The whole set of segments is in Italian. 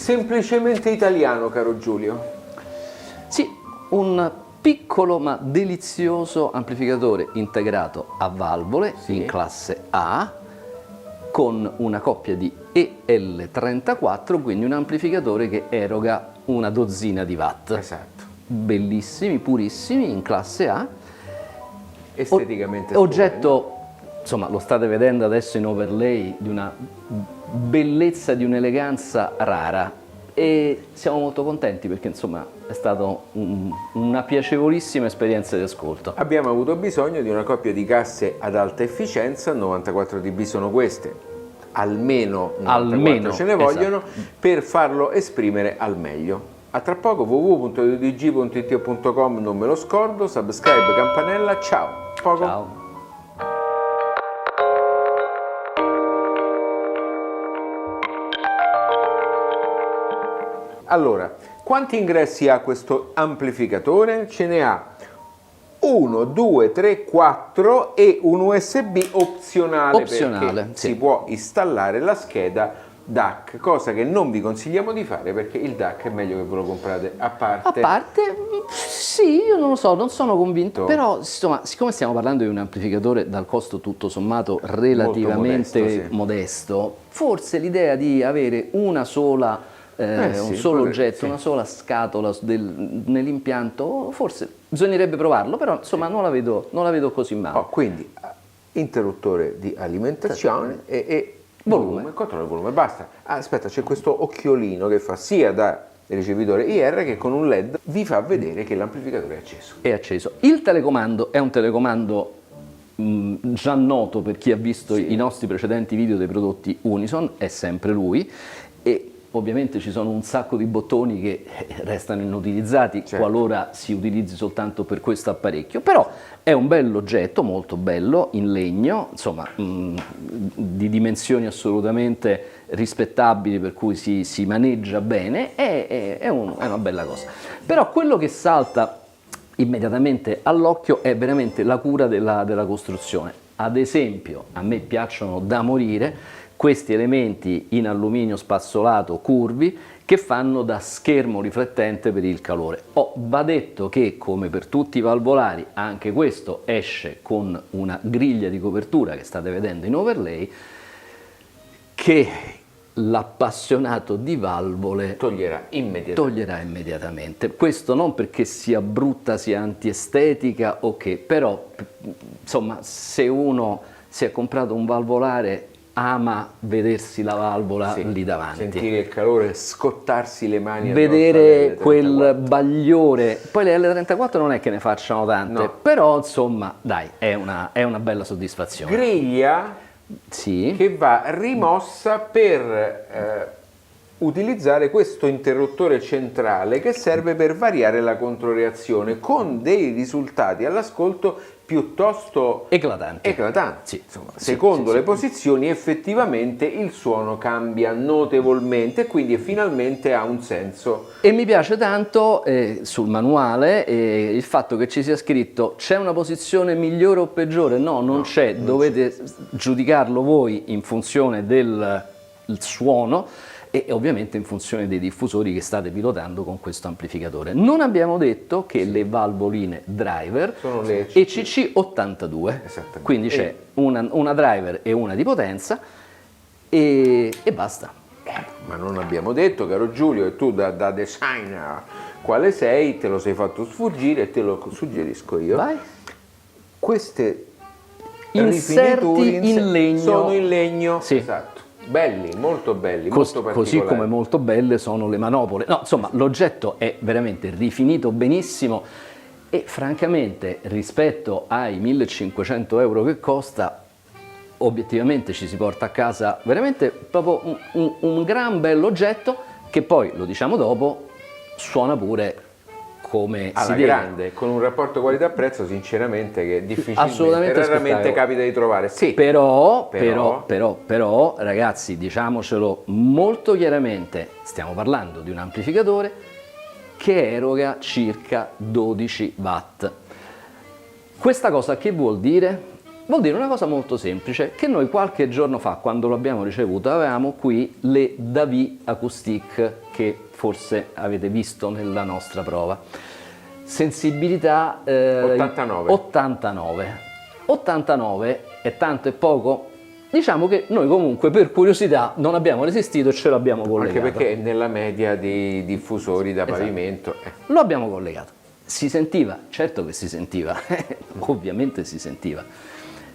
semplicemente italiano, caro Giulio. Sì, un piccolo ma delizioso amplificatore integrato a valvole in classe A con una coppia di EL34, quindi un amplificatore che eroga una dozzina di watt. Esatto. Bellissimi, purissimi, in classe A. Esteticamente oggetto, insomma, lo state vedendo adesso in overlay, di una bellezza, di un'eleganza rara, e siamo molto contenti perché insomma è stata una piacevolissima esperienza di ascolto. Abbiamo avuto bisogno di una coppia di casse ad alta efficienza, 94 dB sono queste, almeno 94 ce ne vogliono, per farlo esprimere al meglio. A tra poco, www.udg.it.com, non me lo scordo, subscribe, campanella, ciao! Poco. Ciao! Allora, quanti ingressi ha questo amplificatore? Ce ne ha 1, 2, 3, 4 e un USB opzionale perché si può installare la scheda DAC, cosa che non vi consigliamo di fare perché il DAC è meglio che ve lo comprate a parte. A parte? Sì, io non lo so, non sono convinto, però insomma, siccome stiamo parlando di un amplificatore dal costo tutto sommato relativamente modesto, forse l'idea di avere una sola un solo oggetto, una sola scatola nell'impianto, forse bisognerebbe provarlo, però insomma non la vedo così male. Quindi interruttore di alimentazione e volume, controllo il volume, basta. Aspetta, c'è questo occhiolino che fa sia da ricevitore IR che con un LED vi fa vedere che l'amplificatore è acceso. È acceso. Il telecomando è un telecomando già noto per chi ha visto i nostri precedenti video dei prodotti Unison, è sempre lui, e ovviamente ci sono un sacco di bottoni che restano inutilizzati qualora si utilizzi soltanto per questo apparecchio, però è un bell'oggetto, molto bello, in legno, insomma di dimensioni assolutamente rispettabili, per cui si maneggia bene, è una bella cosa. Però quello che salta immediatamente all'occhio è veramente la cura della costruzione. Ad esempio, a me piacciono da morire questi elementi in alluminio spazzolato curvi che fanno da schermo riflettente per il calore. Va detto che, come per tutti i valvolari, anche questo esce con una griglia di copertura che state vedendo in overlay, che l'appassionato di valvole toglierà immediatamente. Questo non perché sia brutta, sia antiestetica o che, però insomma, se uno si è comprato un valvolare ama vedersi la valvola lì davanti, sentire il calore, scottarsi le mani, vedere quel bagliore. Poi le L34 non è che ne facciano tante, però insomma dai, è una bella soddisfazione. Griglia che va rimossa per utilizzare questo interruttore centrale che serve per variare la controreazione con dei risultati all'ascolto piuttosto eclatanti. Insomma, secondo le posizioni effettivamente il suono cambia notevolmente e quindi finalmente ha un senso. E mi piace tanto sul manuale il fatto che ci sia scritto c'è una posizione migliore o peggiore. No, non c'è, dovete giudicarlo voi in funzione del suono e ovviamente in funzione dei diffusori che state pilotando con questo amplificatore. Non abbiamo detto che le valvoline driver sono le ECC82, quindi c'è una driver e una di potenza e basta. Ma non abbiamo detto, caro Giulio, e tu da designer quale sei, te lo sei fatto sfuggire e te lo suggerisco io. Vai. Queste inserti in legno sono in legno, esatto. Belli, molto belli, molto particolari. Così come molto belle sono le manopole. No, insomma, l'oggetto è veramente rifinito benissimo e francamente rispetto ai 1.500 euro che costa, obiettivamente ci si porta a casa veramente proprio un gran bell'oggetto che poi, lo diciamo dopo, suona pure come alla si deve. Grande, con un rapporto qualità-prezzo sinceramente che difficilmente, raramente capita di trovare. Però ragazzi, diciamocelo molto chiaramente, stiamo parlando di un amplificatore che eroga circa 12 watt. Questa cosa che vuol dire? Vuol dire una cosa molto semplice, che noi qualche giorno fa, quando lo abbiamo ricevuto, avevamo qui le Davy Acoustic, che forse avete visto nella nostra prova. Sensibilità 89. 89 è tanto e poco? Diciamo che noi comunque per curiosità non abbiamo resistito e ce l'abbiamo collegato. Anche perché è nella media di diffusori da pavimento. Lo abbiamo collegato. Si sentiva? Certo che si sentiva, ovviamente si sentiva.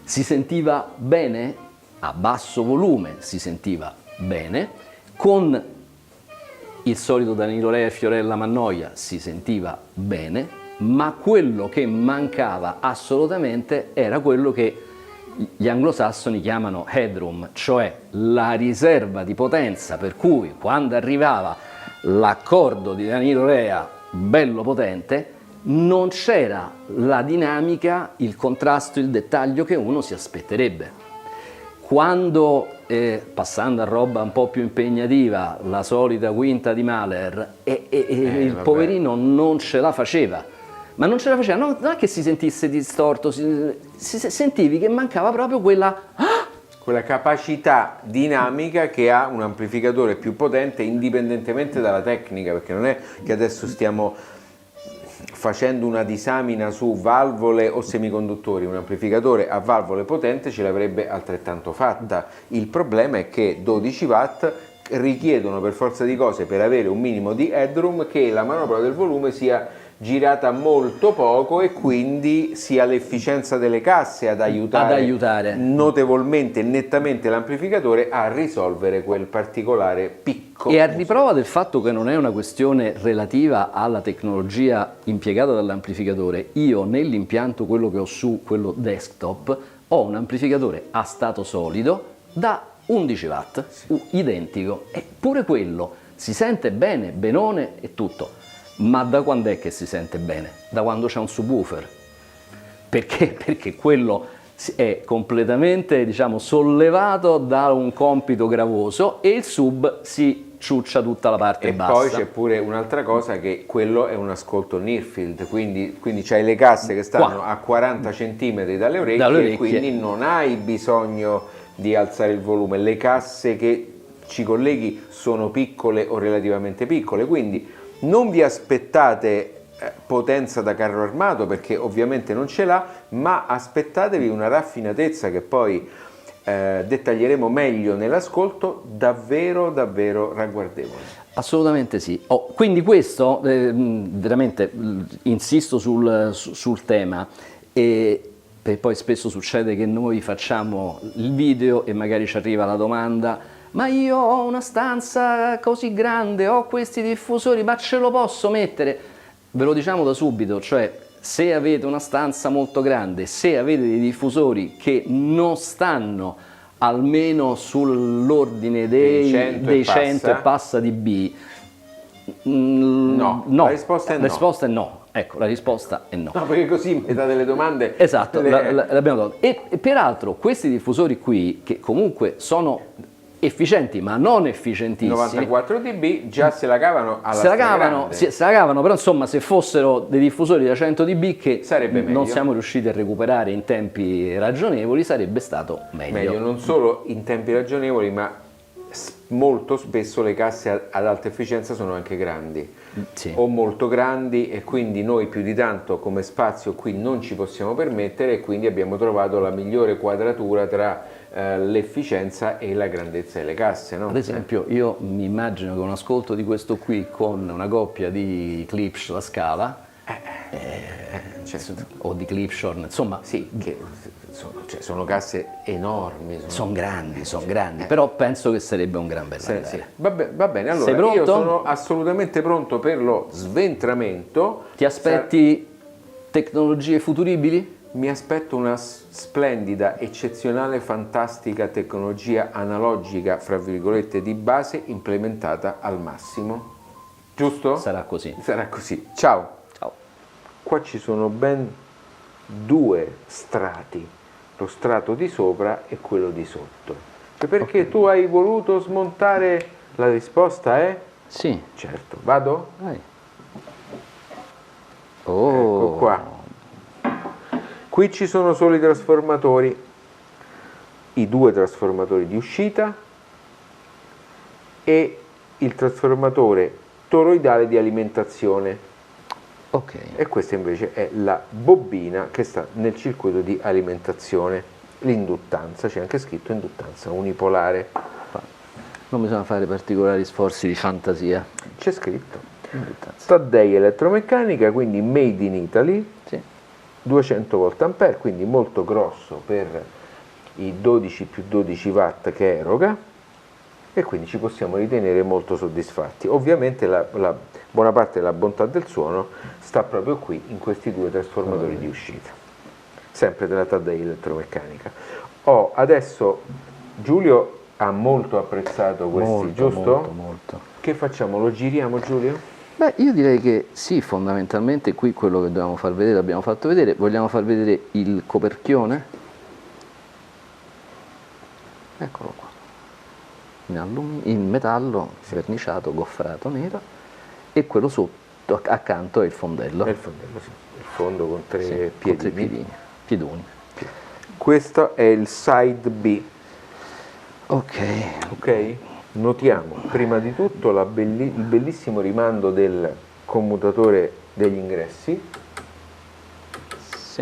Si sentiva bene? A basso volume si sentiva bene, con il solito Danilo Rea e Fiorella Mannoia si sentiva bene, ma quello che mancava assolutamente era quello che gli anglosassoni chiamano headroom, cioè la riserva di potenza, per cui quando arrivava l'accordo di Danilo Rea bello potente, non c'era la dinamica, il contrasto, il dettaglio che uno si aspetterebbe. Quando, passando a roba un po' più impegnativa, la solita quinta di Mahler, il poverino non ce la faceva. Ma non ce la faceva, non è che si sentisse distorto, sentivi che mancava proprio quella capacità dinamica che ha un amplificatore più potente indipendentemente dalla tecnica, perché non è che adesso stiamo facendo una disamina su valvole o semiconduttori. Un amplificatore a valvole potente ce l'avrebbe altrettanto fatta. Il problema è che 12 watt richiedono per forza di cose, per avere un minimo di headroom, che la manovra del volume sia girata molto poco e quindi sia l'efficienza delle casse ad aiutare notevolmente e nettamente l'amplificatore a risolvere quel particolare picco. E a riprova del fatto che non è una questione relativa alla tecnologia impiegata dall'amplificatore, io nell'impianto, quello che ho su, quello desktop, ho un amplificatore a stato solido da 11 watt, identico, eppure quello si sente bene, benone e tutto. Ma da quando è che si sente bene? Da quando c'è un subwoofer. Perché? Perché quello è completamente, diciamo, sollevato da un compito gravoso e il sub si ciuccia tutta la parte bassa. E poi c'è pure un'altra cosa, che quello è un ascolto near field, quindi c'hai le casse che stanno a 40 cm dalle orecchie, e quindi non hai bisogno di alzare il volume. Le casse che ci colleghi sono piccole o relativamente piccole, quindi non vi aspettate potenza da carro armato, perché ovviamente non ce l'ha, ma aspettatevi una raffinatezza che poi dettaglieremo meglio nell'ascolto, davvero davvero ragguardevole. Assolutamente sì. Quindi questo, veramente insisto sul tema, e poi spesso succede che noi facciamo il video e magari ci arriva la domanda: ma io ho una stanza così grande, ho questi diffusori, ma ce lo posso mettere? Ve lo diciamo da subito, cioè se avete una stanza molto grande, se avete dei diffusori che non stanno almeno sull'ordine dei 100 e passa dB, no, la risposta è no. La risposta è no. Ecco, la risposta è no. No, perché così metà delle domande... Esatto, l'abbiamo dato. E peraltro questi diffusori qui, che comunque sono efficienti ma non efficientissimi, 94 dB, già se la cavano alla stragrande. Se la cavano, però insomma, se fossero dei diffusori da 100 dB che sarebbe meglio. Non siamo riusciti a recuperare in tempi ragionevoli, sarebbe stato meglio. Non solo in tempi ragionevoli, ma molto spesso le casse ad alta efficienza sono anche grandi, o molto grandi, e quindi noi più di tanto come spazio qui non ci possiamo permettere, e quindi abbiamo trovato la migliore quadratura tra l'efficienza e la grandezza delle casse, no? Ad esempio, io mi immagino che un ascolto di questo qui con una coppia di Klipsch La Scala certo. o di Klipschorn, insomma, sì, che sono casse enormi, sono grandi, però penso che sarebbe un gran bel andare. Sì. Va bene, allora sei pronto? Io sono assolutamente pronto per lo sventramento. Ti aspetti tecnologie futuribili? Mi aspetto una splendida, eccezionale, fantastica tecnologia analogica, fra virgolette, di base, implementata al massimo. Giusto? Sarà così. Sarà così. Ciao. Ciao. Qua ci sono ben 2 strati, lo strato di sopra e quello di sotto. Perché tu hai voluto smontare, la risposta è? Sì. Certo. Vado? Vai. Ecco qua. Qui ci sono solo i trasformatori, i due trasformatori di uscita e il trasformatore toroidale di alimentazione. Ok. E questa invece è la bobina che sta nel circuito di alimentazione, l'induttanza, c'è anche scritto induttanza unipolare. Non bisogna fare particolari sforzi di fantasia. C'è scritto. Induttanza. Taddei elettromeccanica, quindi made in Italy, Sì. 200 volt-ampere, quindi molto grosso per i 12 più 12 watt che eroga, e quindi ci possiamo ritenere molto soddisfatti. Ovviamente la buona parte della bontà del suono sta proprio qui, in questi due trasformatori di uscita, sempre della Taddei elettromeccanica. Adesso Giulio ha molto apprezzato questi, Molto, giusto? molto. Che facciamo? Lo giriamo, Giulio? Beh, io direi che sì, fondamentalmente qui quello che dobbiamo far vedere l'abbiamo fatto vedere. Vogliamo far vedere il coperchione? Eccolo qua. In metallo, verniciato, goffrato nero, e quello sotto, accanto, è il fondello. È il fondello, sì. Il fondo con tre Sì, piedini. con 3 piedini, piedoni. Questo è il side B. Ok. Ok? Notiamo prima di tutto il bellissimo rimando del commutatore degli ingressi Sì.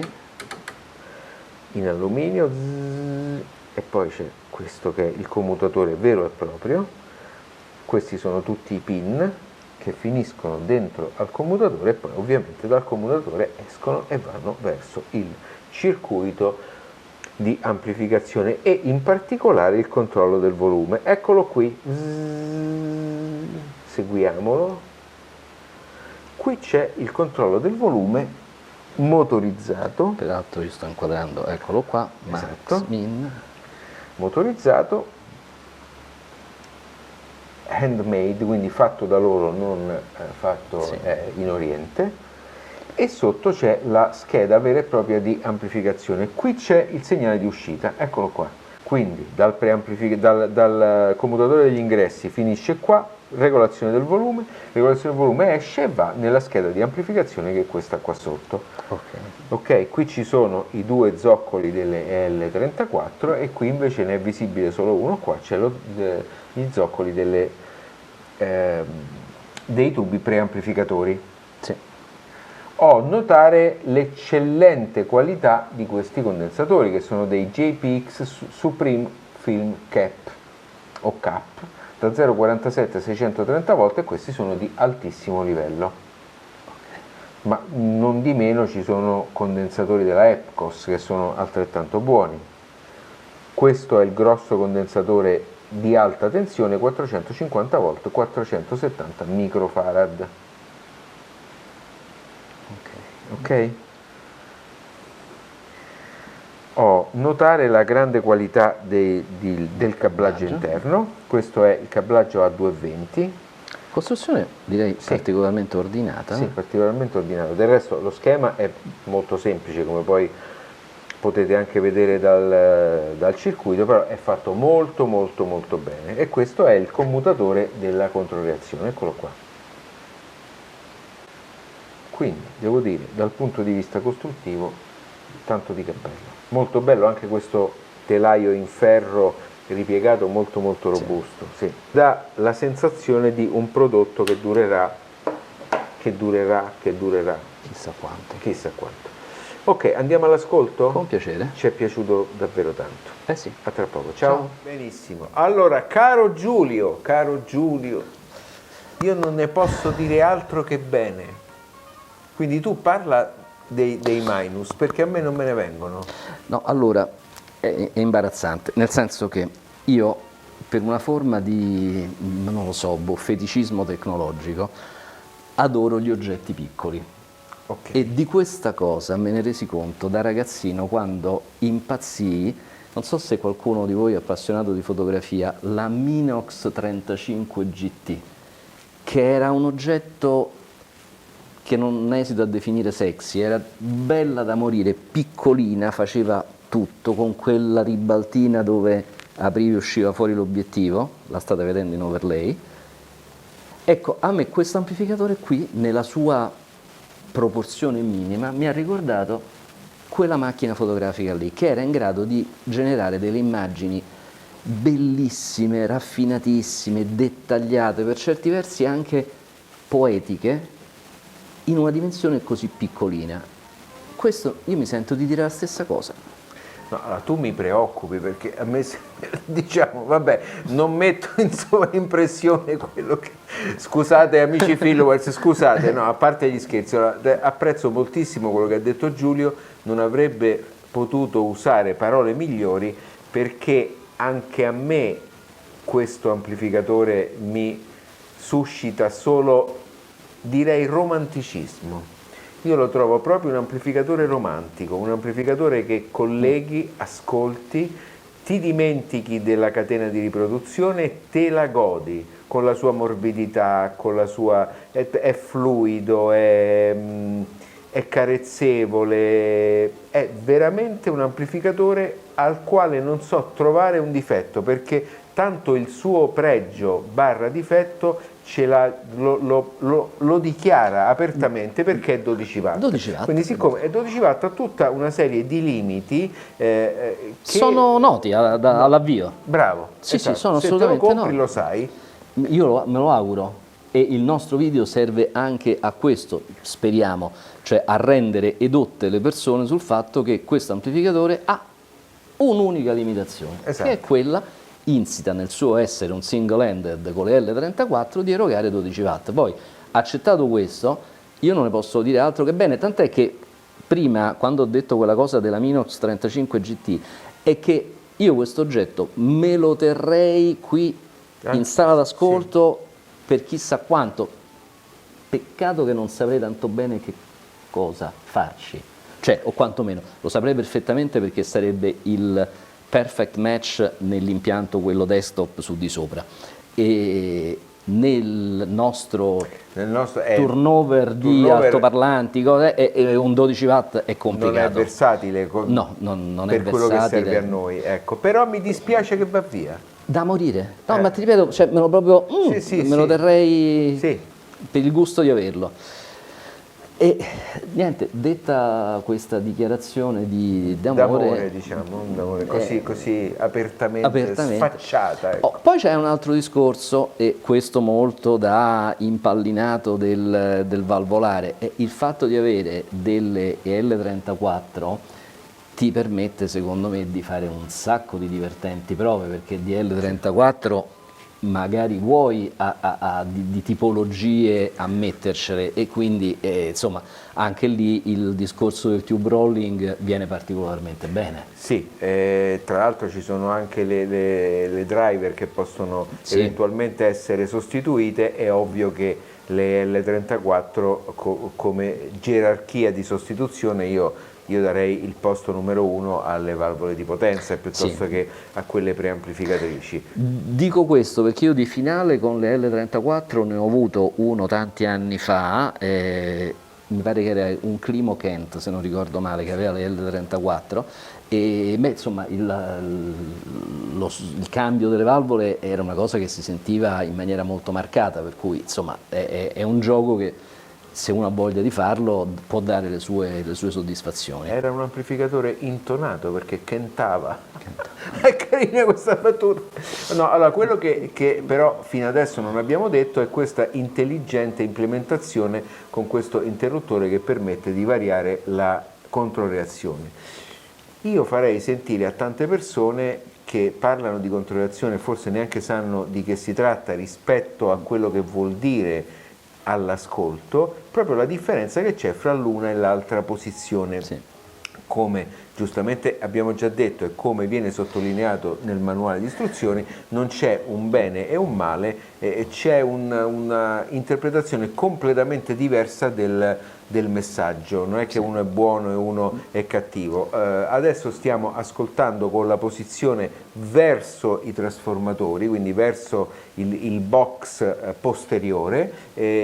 in alluminio, e poi c'è questo che è il commutatore vero e proprio. Questi sono tutti i pin che finiscono dentro al commutatore e poi ovviamente dal commutatore escono e vanno verso il circuito di amplificazione e in particolare il controllo del volume. Eccolo qui, seguiamolo. Qui c'è il controllo del volume motorizzato. Peraltro io sto inquadrando, eccolo qua, Esatto. Max Min. Motorizzato, handmade, quindi fatto da loro, non fatto Sì. in Oriente. E sotto c'è la scheda vera e propria di amplificazione. Qui c'è il segnale di uscita, eccolo qua. Quindi dal commutatore degli ingressi finisce qua, regolazione del volume esce e va nella scheda di amplificazione che è questa qua sotto. Ok, qui ci sono i due zoccoli delle L34 e qui invece ne è visibile solo uno, qua c'è gli zoccoli dei tubi preamplificatori. Sì. Notare l'eccellente qualità di questi condensatori, che sono dei JPX Supreme Film Cap o Cap da 0,47 a 630 volt, e questi sono di altissimo livello. Ma non di meno ci sono condensatori della Epcos che sono altrettanto buoni. Questo è il grosso condensatore di alta tensione, 450 volt, 470 microfarad. Ok? Notare la grande qualità del cablaggio interno. Questo è il cablaggio A220. Costruzione direi particolarmente ordinata. Sì, particolarmente ordinato. Del resto lo schema è molto semplice, come poi potete anche vedere dal circuito, però è fatto molto molto molto bene. E questo è il commutatore della controreazione, eccolo qua. Quindi devo dire, dal punto di vista costruttivo, tanto di cappello. Molto bello anche questo telaio in ferro ripiegato, molto molto robusto. Sì. Dà la sensazione di un prodotto che durerà. Chissà quanto. Chissà quanto. Ok, andiamo all'ascolto? Con piacere. Ci è piaciuto davvero tanto. Eh sì. A tra poco, ciao. Benissimo. Allora, caro Giulio, io non ne posso dire altro che bene. Quindi tu parla dei minus, perché a me non me ne vengono. No, allora, è imbarazzante, nel senso che io, per una forma di, non lo so, feticismo tecnologico, adoro gli oggetti piccoli. Okay. E di questa cosa me ne resi conto da ragazzino quando impazzii, non so se qualcuno di voi è appassionato di fotografia, la Minox 35 GT, che era un oggetto che non esito a definire sexy, era bella da morire, piccolina, faceva tutto, con quella ribaltina dove apriva e usciva fuori l'obiettivo, la state vedendo in overlay. Ecco, a me questo amplificatore qui, nella sua proporzione minima, mi ha ricordato quella macchina fotografica lì, che era in grado di generare delle immagini bellissime, raffinatissime, dettagliate, per certi versi anche poetiche, in una dimensione così piccolina. Questo io mi sento di dire la stessa cosa. No, allora, tu mi preoccupi perché a me, diciamo, vabbè, non metto in sovraimpressione quello che... Scusate amici followers, scusate, no, a parte gli scherzi, apprezzo moltissimo quello che ha detto Giulio, non avrebbe potuto usare parole migliori, perché anche a me questo amplificatore mi suscita solo, direi, romanticismo. Io lo trovo proprio un amplificatore romantico, un amplificatore che colleghi, ascolti, ti dimentichi della catena di riproduzione e te la godi con la sua morbidità, con la sua... è fluido, è carezzevole, è veramente un amplificatore al quale non so trovare un difetto, perché tanto il suo pregio barra difetto lo dichiara apertamente, perché è 12 watt. 12 watt. Quindi siccome è 12 watt ha tutta una serie di limiti che sono noti all'avvio. Bravo. Sì, esatto. Sì, sono se assolutamente te lo compri noti. Lo sai. Io me lo auguro, e il nostro video serve anche a questo, speriamo, cioè a rendere edotte le persone sul fatto che questo amplificatore ha un'unica limitazione, esatto, che è quella insita nel suo essere un single-ended con le L34 di erogare 12 watt. Poi, accettato questo, io non ne posso dire altro che bene, tant'è che prima, quando ho detto quella cosa della Minox 35 GT, è che io questo oggetto me lo terrei qui in sala d'ascolto, sì, per chissà quanto. Peccato che non saprei tanto bene che cosa farci, cioè, o quantomeno lo saprei perfettamente, perché sarebbe il perfect match nell'impianto quello desktop su di sopra, e nel nostro turnover di altoparlanti un 12 watt è complicato. Non è versatile, no, non per è versatile, quello che serve a noi, ecco. Però mi dispiace che va via. Da morire. No, ma ti ripeto, cioè, me lo proprio me lo terrei per il gusto di averlo. E niente, detta questa dichiarazione d'amore, diciamo, d'amore così apertamente sfacciata. Ecco. Poi c'è un altro discorso, e questo molto da impallinato del valvolare, è il fatto di avere delle L34 ti permette, secondo me, di fare un sacco di divertenti prove, perché di L34 magari vuoi di tipologie a mettercele, e quindi insomma anche lì il discorso del tube rolling viene particolarmente bene. Sì, tra l'altro ci sono anche le driver che possono eventualmente essere sostituite. È ovvio che le L34 come gerarchia di sostituzione io darei il posto numero 1 alle valvole di potenza piuttosto che a quelle preamplificatrici. Dico questo perché io di finale con le L34 ne ho avuto uno tanti anni fa, mi pare che era un Climo Kent, se non ricordo male, che aveva le L34, e insomma il cambio delle valvole era una cosa che si sentiva in maniera molto marcata, per cui insomma è un gioco che, se uno ha voglia di farlo, può dare le sue soddisfazioni. Era un amplificatore intonato perché cantava. È carina questa battuta. No, allora, quello che però fino adesso non abbiamo detto è questa intelligente implementazione con questo interruttore che permette di variare la controreazione. Io farei sentire a tante persone che parlano di controreazione, forse neanche sanno di che si tratta rispetto a quello che vuol dire all'ascolto, proprio la differenza che c'è fra l'una e l'altra posizione. Sì. Come giustamente abbiamo già detto e come viene sottolineato nel manuale di istruzioni, non c'è un bene e un male, c'è una interpretazione completamente diversa del messaggio, non è che uno è buono e uno è cattivo. Adesso stiamo ascoltando con la posizione verso i trasformatori, quindi verso il box posteriore,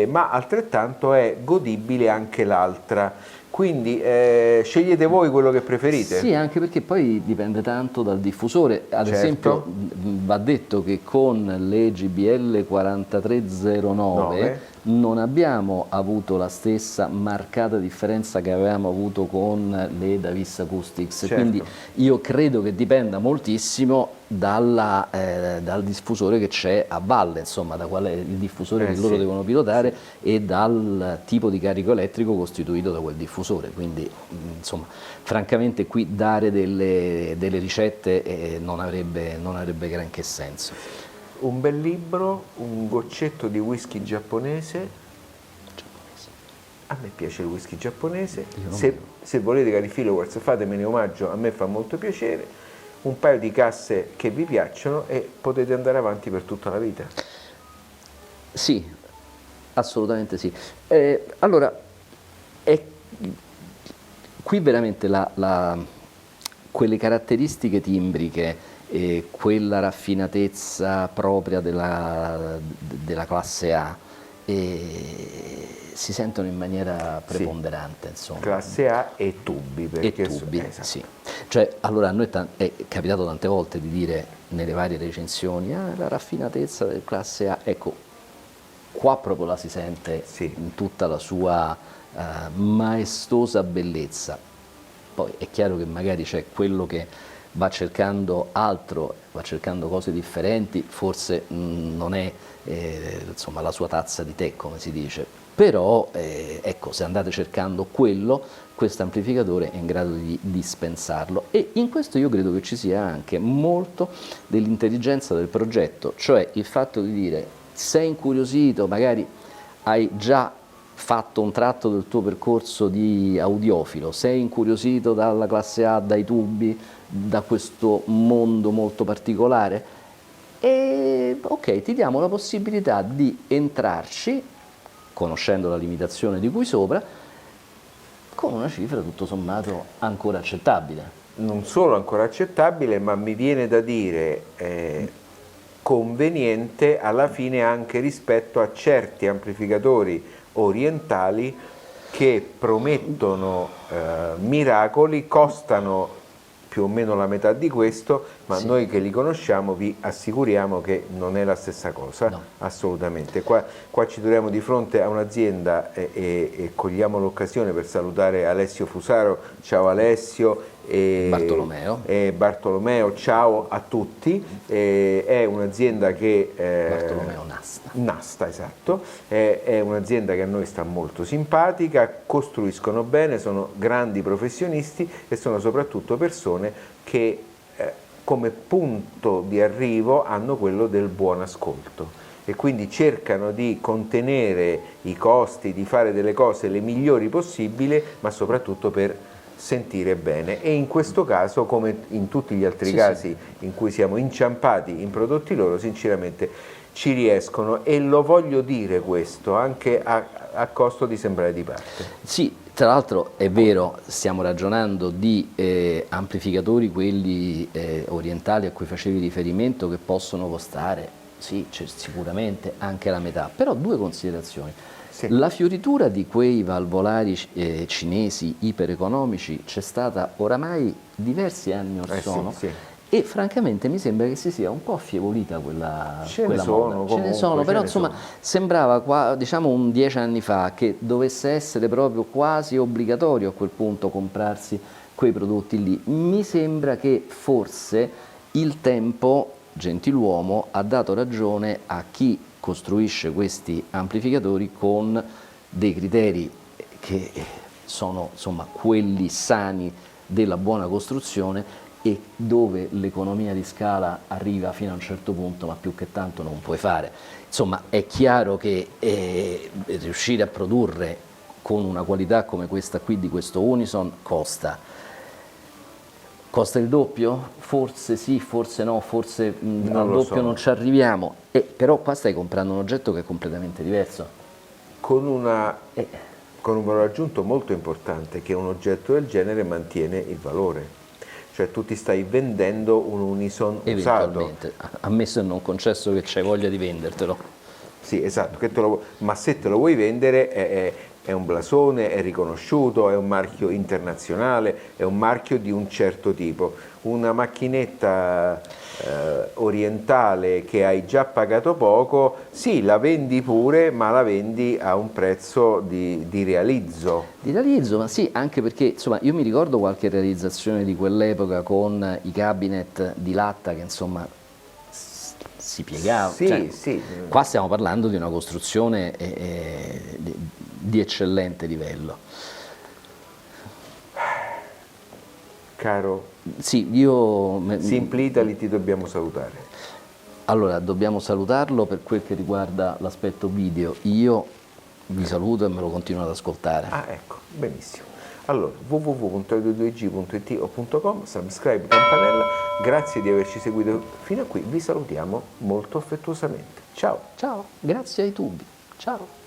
ma altrettanto è godibile anche l'altra. Quindi scegliete voi quello che preferite. preferite? Sì, anche perché poi dipende tanto dal diffusore. Ad esempio va detto che con le JBL 4309 non abbiamo avuto la stessa marcata differenza che avevamo avuto con le Davis Acoustics, quindi io credo che dipenda moltissimo dal diffusore che c'è a valle, insomma, da qual è il diffusore che loro devono pilotare e dal tipo di carico elettrico costituito da quel diffusore, quindi insomma francamente qui dare delle ricette non avrebbe granché senso. Un bel libro, un goccetto di whisky giapponese. A me piace il whisky giapponese. Se volete, cari followers, fatemene omaggio, a me fa molto piacere. Un paio di casse che vi piacciono e potete andare avanti per tutta la vita. Sì, assolutamente sì. Allora, qui veramente quelle caratteristiche timbriche, quella raffinatezza propria della classe A, si sentono in maniera preponderante, insomma. Classe A e tubi. Perché sì. Cioè, allora a noi è capitato tante volte di dire nelle varie recensioni la raffinatezza del classe A, ecco, qua proprio la si sente in tutta la sua maestosa bellezza. Poi è chiaro che magari c'è quello che va cercando altro, va cercando cose differenti, forse non è insomma la sua tazza di tè, come si dice, però ecco, se andate cercando quello, questo amplificatore è in grado di dispensarlo, e in questo io credo che ci sia anche molto dell'intelligenza del progetto, cioè il fatto di dire: sei incuriosito, magari hai già fatto un tratto del tuo percorso di audiofilo, sei incuriosito dalla classe A, dai tubi, da questo mondo molto particolare, e ok, ti diamo la possibilità di entrarci, conoscendo la limitazione di cui sopra, con una cifra tutto sommato ancora accettabile. Non solo ancora accettabile, ma mi viene da dire conveniente alla fine anche rispetto a certi amplificatori orientali che promettono miracoli, costano più o meno la metà di questo, ma noi che li conosciamo vi assicuriamo che non è la stessa cosa, assolutamente. Qua ci troviamo di fronte a un'azienda e cogliamo l'occasione per salutare Alessio Fusaro. Ciao Alessio. Bartolomeo, ciao a tutti. È un'azienda che Bartolomeo Nasta, esatto, è un'azienda che a noi sta molto simpatica, costruiscono bene, sono grandi professionisti e sono soprattutto persone che come punto di arrivo hanno quello del buon ascolto, e quindi cercano di contenere i costi, di fare delle cose le migliori possibili, ma soprattutto per sentire bene, e in questo caso, come in tutti gli altri casi in cui siamo inciampati in prodotti loro, sinceramente ci riescono, e lo voglio dire questo anche a costo di sembrare di parte. Sì, tra l'altro è vero, stiamo ragionando di amplificatori, quelli orientali a cui facevi riferimento, che possono costare, sì, sicuramente anche la metà, però due considerazioni. La fioritura di quei valvolari cinesi ipereconomici c'è stata oramai diversi anni or sono, e francamente mi sembra che si sia un po' affievolita quella moda. Ce ne sono, però insomma sembrava qua, diciamo, 10 anni fa che dovesse essere proprio quasi obbligatorio a quel punto comprarsi quei prodotti lì. Mi sembra che forse il tempo, gentiluomo, ha dato ragione a chi costruisce questi amplificatori con dei criteri che sono, insomma, quelli sani della buona costruzione, e dove l'economia di scala arriva fino a un certo punto, ma più che tanto non puoi fare. Insomma, è chiaro che riuscire a produrre con una qualità come questa qui, di questo Unison, costa il doppio? Forse sì, forse no, forse al doppio non ci arriviamo, però qua stai comprando un oggetto che è completamente diverso. Con un valore aggiunto molto importante, che un oggetto del genere mantiene il valore. Cioè tu ti stai vendendo un Unison usato. Ammesso e non concesso che c'hai voglia di vendertelo. Sì, esatto, ma se te lo vuoi vendere è un blasone, è riconosciuto, è un marchio internazionale, è un marchio di un certo tipo. Una macchinetta orientale che hai già pagato poco, sì, la vendi pure, ma la vendi a un prezzo di realizzo. Di realizzo, ma sì, anche perché insomma io mi ricordo qualche realizzazione di quell'epoca con i cabinet di latta che insomma si piegava. Sì, cioè, sì. qua stiamo parlando di una costruzione di eccellente livello. Caro Sì, Simply Italy, ti dobbiamo salutare. Allora, dobbiamo salutarlo per quel che riguarda l'aspetto video. Io vi saluto e me lo continuo ad ascoltare. Ah, ecco, benissimo. Allora, www.audio2g.it o .com, subscribe, campanella, grazie di averci seguito fino a qui, vi salutiamo molto affettuosamente. Ciao! Ciao, grazie ai tubi. Ciao!